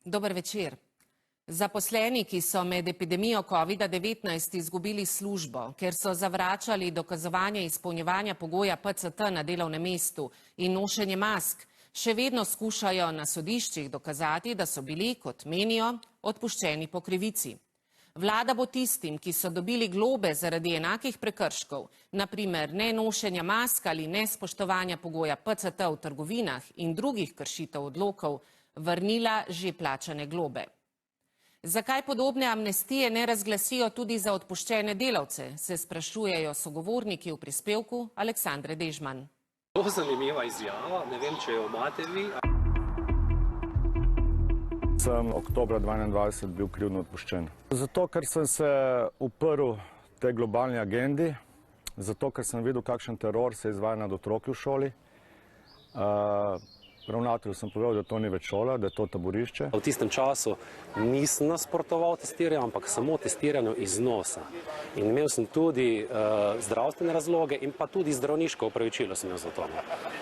Dober večer. Zaposleni, ki so med epidemijo COVID-19 izgubili službo, ker so zavračali dokazovanje izpolnjevanja pogoja PCT na delovnem mestu in nošenje mask, še vedno skušajo na sodiščih dokazati, da so bili, kot menijo, odpuščeni po krivici. Vlada bo tistim, ki so dobili globe zaradi enakih prekrškov, naprimer nenošenja mask ali nespoštovanja pogoja PCT v trgovinah in drugih kršitev odlokov, vrnila že plačane globe. Zakaj podobne amnestije ne razglasijo tudi za odpuščene delavce, se sprašujejo sogovorniki v prispevku Aleksandre Dežman. To je zanimiva izjava, ne vem, če jo imate vi. Sem oktobra 2021 bil krivdno odpuščen. Zato, ker sem se uprl tej globalni agendi, zato, ker sem videl, kakšen teror se izvaja nad otroki v šoli. Ravnatelju sem povedal, da to ni več šola, da je to taborišče. V tistem času nisem nasprotoval testiranju, ampak samo testiranju iznosa. In imel sem tudi zdravstvene razloge in pa tudi zdravniško opravičilo sem imel za to.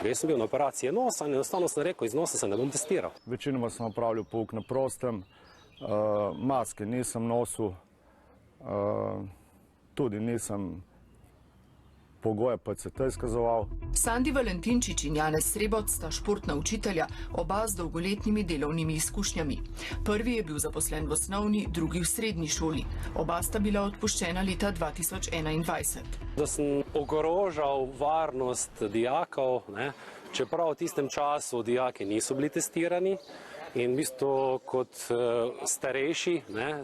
Jaz sem bil na operaciji nosa in enostavno sem rekel, iznosa se ne bom testiral. Večinoma sem opravljal pouk na prostem, maske nisem nosil, tudi nisem pogoje PCT izkazoval. Sandi Valentinčič in Janez Srebot sta športna učitelja, oba z dolgoletnimi delovnimi izkušnjami. Prvi je bil zaposlen v osnovni, drugi v srednji šoli. Oba sta bila odpuščena leta 2021. Da sem ogrožal varnost dijakov, čeprav v tistem času dijaki niso bili testirani. In v bistvu kot starejši,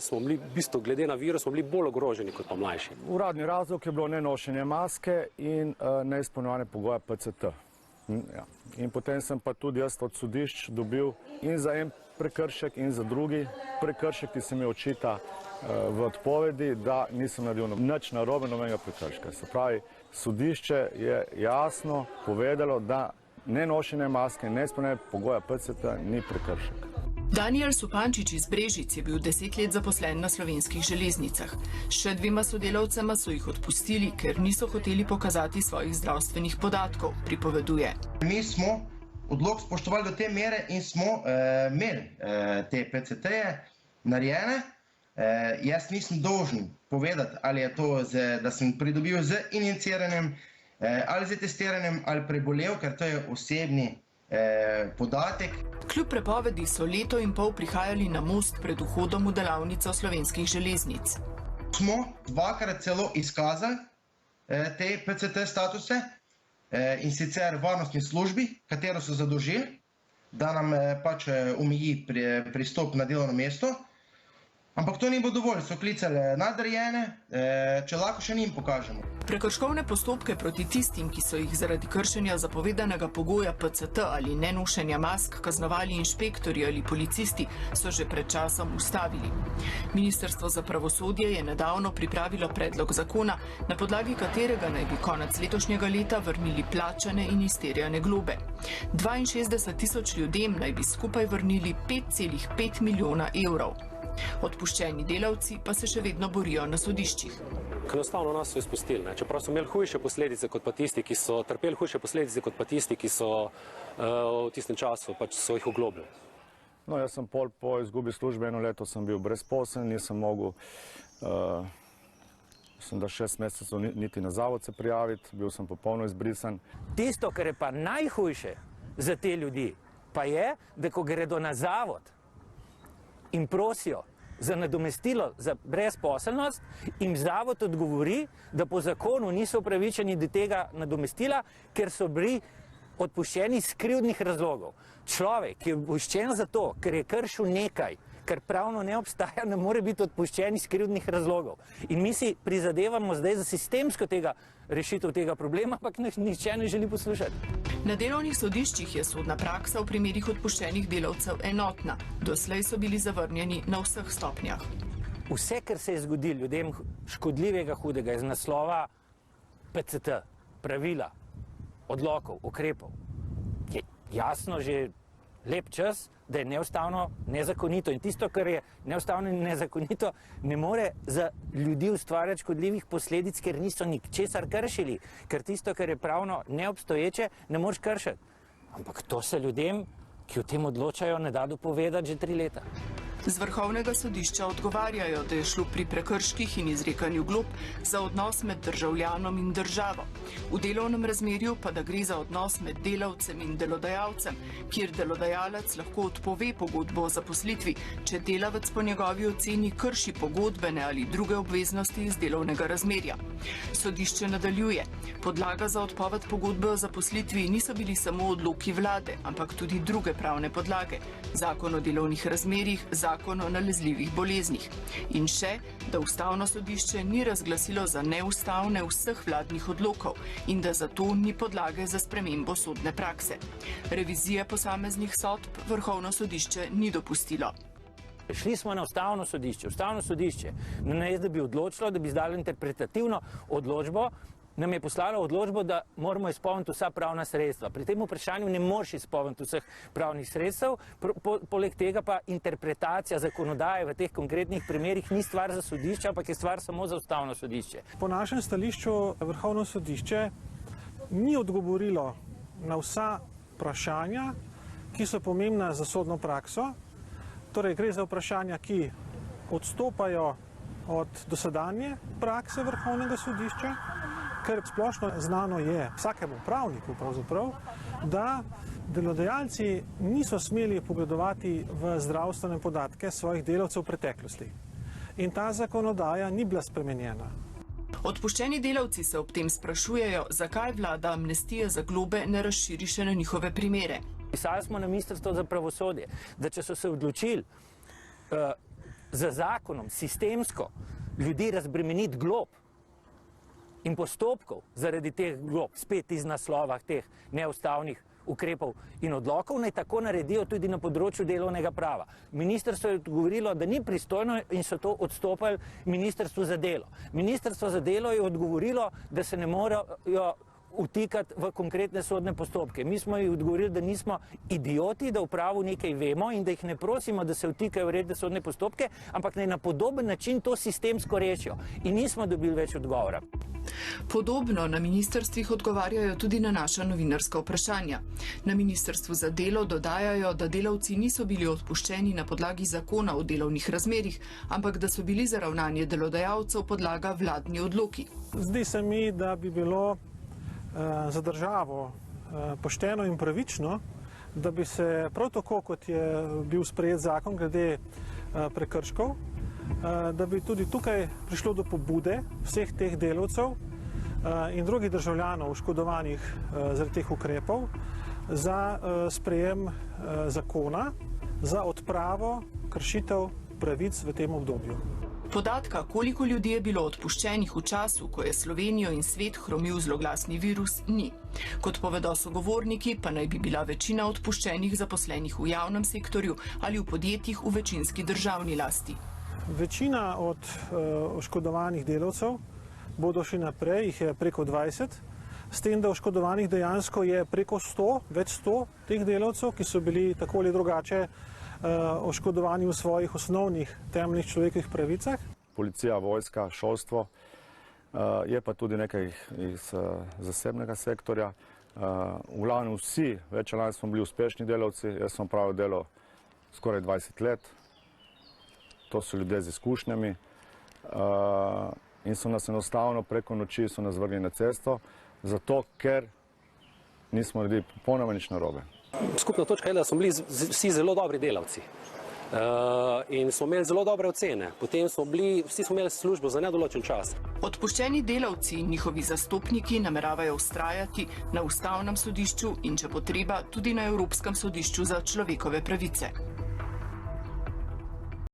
smo bili, v bistvu glede na virus, smo bili bolj ogroženi kot pa mlajši. Uradni razlog je bilo nenošenje maske in neizpolnjevanje pogoja PCT. In potem sem pa tudi jaz od sodišč dobil in za en prekršek in za drugi prekršek, ki se mi očita v odpovedi, da nisem naredil nič narobe, nobenega prekrška. Se pravi, sodišče je jasno povedalo, da nenošenje maske, neizpolnjevanje pogoja PCT ni prekršek. Daniel Supančič iz Brežic je bil 10 let zaposlen na Slovenskih železnicah. Še dvema sodelavcema so jih odpustili, ker niso hoteli pokazati svojih zdravstvenih podatkov, pripoveduje. Mi smo odlok spoštovali do te mere in smo imeli te PCT-je narejene. Jaz nisem dolžen povedati, ali je to, da sem pridobil z injiciranjem, ali z testiranjem, ali prebolel, ker to je osebni podatek. Kljub prepovedi so leto in pol prihajali na most pred vhodom v delavnico Slovenskih železnic. Smo dvakrat celo izkazali te PCT statuse in sicer varnostni službi, katero so zadolžili, da nam pač omeji pristop na delovno mesto. Ampak to ni bilo dovolj, so klicali nadrejene, če lahko še njim pokažemo. Prekrškovne postopke proti tistim, ki so jih zaradi kršenja zapovedanega pogoja PCT ali nenošenja mask kaznovali inšpektorji ali policisti, so že pred časom ustavili. Ministrstvo za pravosodje je nedavno pripravilo predlog zakona, na podlagi katerega naj bi konec letošnjega leta vrnili plačane in izterjane globe. 62 tisoč ljudem naj bi skupaj vrnili 5,5 milijona evrov. Odpuščeni delavci pa se še vedno borijo na sodiščih. Enostavno nas so izpustili, čeprav so imeli hujše posledice kot pa tisti, ki so trpeli hujše posledice kot pa tisti, ki so v tistem času pač so jih oglobili. No, jaz sem po izgubi službe 1 leto sem bil brezposeln, nisem mogel, mislim, da 6 mesecev niti na zavod se prijaviti, bil sem popolno izbrisan. Tisto, kar je pa najhujše za te ljudi, pa je, da ko gredo na zavod in prosijo za nadomestilo za brezposelnost, jim zavod odgovori, da po zakonu niso upravičeni do tega nadomestila, ker so bili odpuščeni iz krivdnih razlogov. Človek, ki je odpuščen zato, ker je kršil nekaj, kar pravno ne obstaja, ne more biti odpuščen iz krivdnih razlogov. In mi si prizadevamo zdaj za sistemsko rešitev tega problema, ampak nihče ne želi poslušati. Na delovnih sodiščih je sodna praksa v primerih odpuščenih delavcev enotna. Doslej so bili zavrnjeni na vseh stopnjah. Vse, kar se je zgodilo ljudem škodljivega, hudega iz naslova PCT, pravila, odlokov, ukrepov, je jasno že lep čas, da je neustavno, nezakonito. In tisto, kar je neustavno in nezakonito, ne more za ljudi ustvarjati škodljivih posledic, ker niso ničesar kršili. Ker tisto, kar je pravno neobstoječe, ne moreš kršiti. Ampak to se ljudem, ki o tem odločajo, ne da dopovedati že 3 leta. Z vrhovnega sodišča odgovarjajo, da je šlo pri prekrških in izrekanju glob za odnos med državljanom in državo. V delovnem razmerju pa da gre za odnos med delavcem in delodajalcem, kjer delodajalec lahko odpove pogodbo o zaposlitvi, če delavec po njegovi oceni krši pogodbene ali druge obveznosti iz delovnega razmerja. Sodišče nadaljuje. Podlaga za odpoved pogodbe o zaposlitvi niso bili samo odloki vlade, ampak tudi druge pravne podlage. Zakon o delovnih razmerjih, zakon o nalezljivih boleznih. In še, da Ustavno sodišče ni razglasilo za neustavne vseh vladnih odlokov in da zato ni podlage za spremembo sodne prakse. Revizije posameznih sodb Vrhovno sodišče ni dopustilo. Šli smo na Ustavno sodišče. Ustavno sodišče, namesto da bi odločilo, da bi izdalo interpretativno odločbo, nam je poslalo odločbo, da moramo izpolniti vsa pravna sredstva. Pri tem vprašanju ne moreš izpolniti vseh pravnih sredstev, poleg tega pa interpretacija zakonodaje v teh konkretnih primerih ni stvar za sodišče, ampak je stvar samo za Ustavno sodišče. Po našem stališču Vrhovno sodišče ni odgovorilo na vsa vprašanja, ki so pomembna za sodno prakso. Torej gre za vprašanja, ki odstopajo od dosedanje prakse Vrhovnega sodišča, ker splošno znano je vsakemu pravniku pravzaprav, da delodajalci niso smeli vpogledovati v zdravstvene podatke svojih delavcev v preteklosti. In ta zakonodaja ni bila spremenjena. Odpuščeni delavci se ob tem sprašujejo, zakaj vlada amnestije za globe ne razširi še na njihove primere. Pisali smo na Ministrstvo za pravosodje, da če so se odločili za zakonom sistemsko ljudi razbremeniti glob in postopkov zaradi teh glob, spet iz naslova teh neustavnih ukrepov in odlokov, naj tako naredijo tudi na področju delovnega prava. Ministrstvo je odgovorilo, da ni pristojno in so to odstopili Ministrstvu za delo. Ministrstvo za delo je odgovorilo, da se ne morajo vtikati v konkretne sodne postopke. Mi smo jih odgovorili, da nismo idioti, da v pravu nekaj vemo in da jih ne prosimo, da se vtikajo v redne sodne postopke, ampak naj na podoben način to sistemsko rešijo. In nismo dobili več odgovora. Podobno na ministrstvih odgovarjajo tudi na naša novinarska vprašanja. Na Ministrstvu za delo dodajajo, da delavci niso bili odpuščeni na podlagi zakona o delovnih razmerjih, ampak da so bili za ravnanje delodajalcev podlaga vladni odloki. Zdi se mi, da bi bilo za državo pošteno in pravično, da bi se prav tako, kot je bil sprejet zakon glede prekrškov, da bi tudi tukaj prišlo do pobude vseh teh delavcev in drugih državljanov oškodovanih zaradi teh ukrepov za sprejem zakona za odpravo kršitev pravic v tem obdobju. Podatka, koliko ljudi je bilo odpuščenih v času, ko je Slovenijo in svet hromil zloglasni virus, ni. Kot povedo sogovorniki, pa naj bi bila večina odpuščenih zaposlenih v javnem sektorju ali v podjetjih v večinski državni lasti. Večina od oškodovanih delavcev bodo še naprej, jih je preko 20, s tem, da oškodovanih dejansko je preko 100, več 100 teh delavcev, ki so bili tako ali drugače oškodovani v svojih osnovnih temeljnih človekovih pravicah. Policija, vojska, šolstvo, je pa tudi nekaj iz zasebnega sektorja. V glavnem vsi, več ali manj smo bili uspešni delavci, jaz sem opravil delo skoraj 20 let, to so ljudje z izkušnjami in so nas enostavno preko noči so nas vrgli na cesto, zato ker nismo naredili popolnoma nič narobe. Skupna točka je, da smo bili vsi zelo dobri delavci in smo imeli zelo dobre ocene. Potem vsi smo imeli službo za nedoločen čas. Odpuščeni delavci in njihovi zastopniki nameravajo vztrajati na Ustavnem sodišču in če potreba tudi na Evropskem sodišču za človekove pravice.